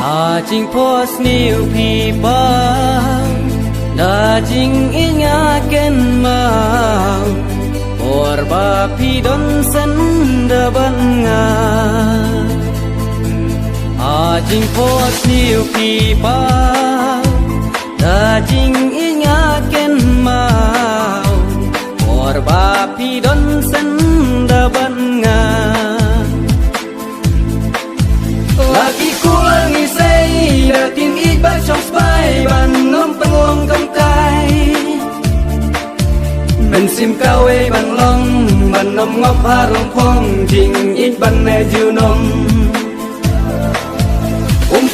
Daging pos new people, daging ingaken mau, orba pidon sendaban nga. Daging pos new people, daging ingaken mau, orba pidon sendaban nga. Lagi kulang isay dating iba trong spy ban ngom pangong công cai bên sim cao ấy ban long ban nom ngọc harong phong jing ít ban ne ju nom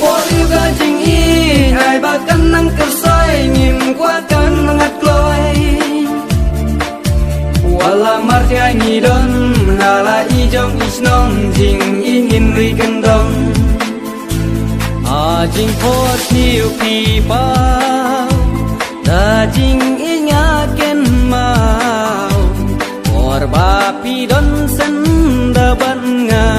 po juga jing i ai ba kan nang kersai ngim qua kan ngat kloi wala marja ni don hala i jong isnom jing in ri kan dong. Daging pos new people, daging ingaken mau, orba pidon sendaban nga.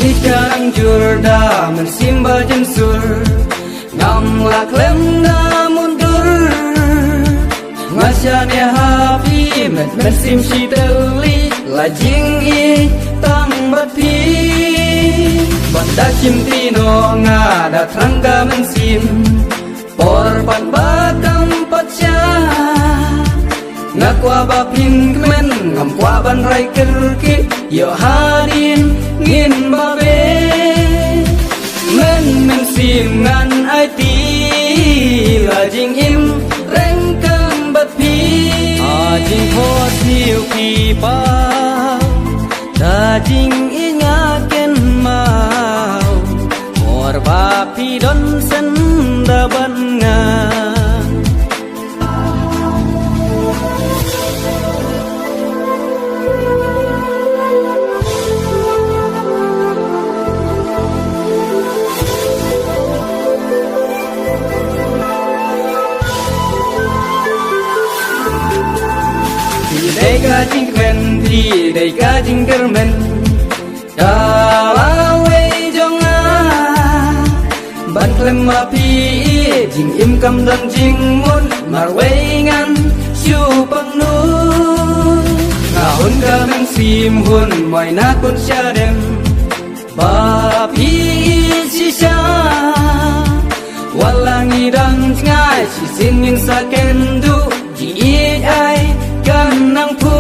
Ikan jurda mensimba jensur ngam laklem na mundur ngasyane hapi mensim shiteli lajing i tang bathi banda kimtino nga da trangga mensim porban bakam patcha ngakwa bapin kemen ngam kwa ban rai kerki yo hadin ngin babe men sim ngan ai ti la jing im reng kang bat pi daging pos new people daging ingaken mau orba pidon sendaban nga. Dega jing men di dega jing germen dalawe jonga ban klem api jing im kam dan jing mun marwengan siu pang nu ngahun gamen sim hun moi na kun syadem bapi sisa walangi dan ngai si singin sakendu ji ai kan nang pu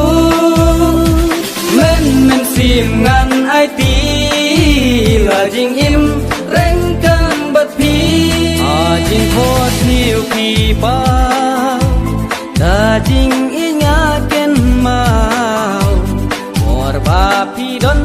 men sim ngan ai ti la jing im reng kang bat pi daging pos new people daging ingaken mau orba pidon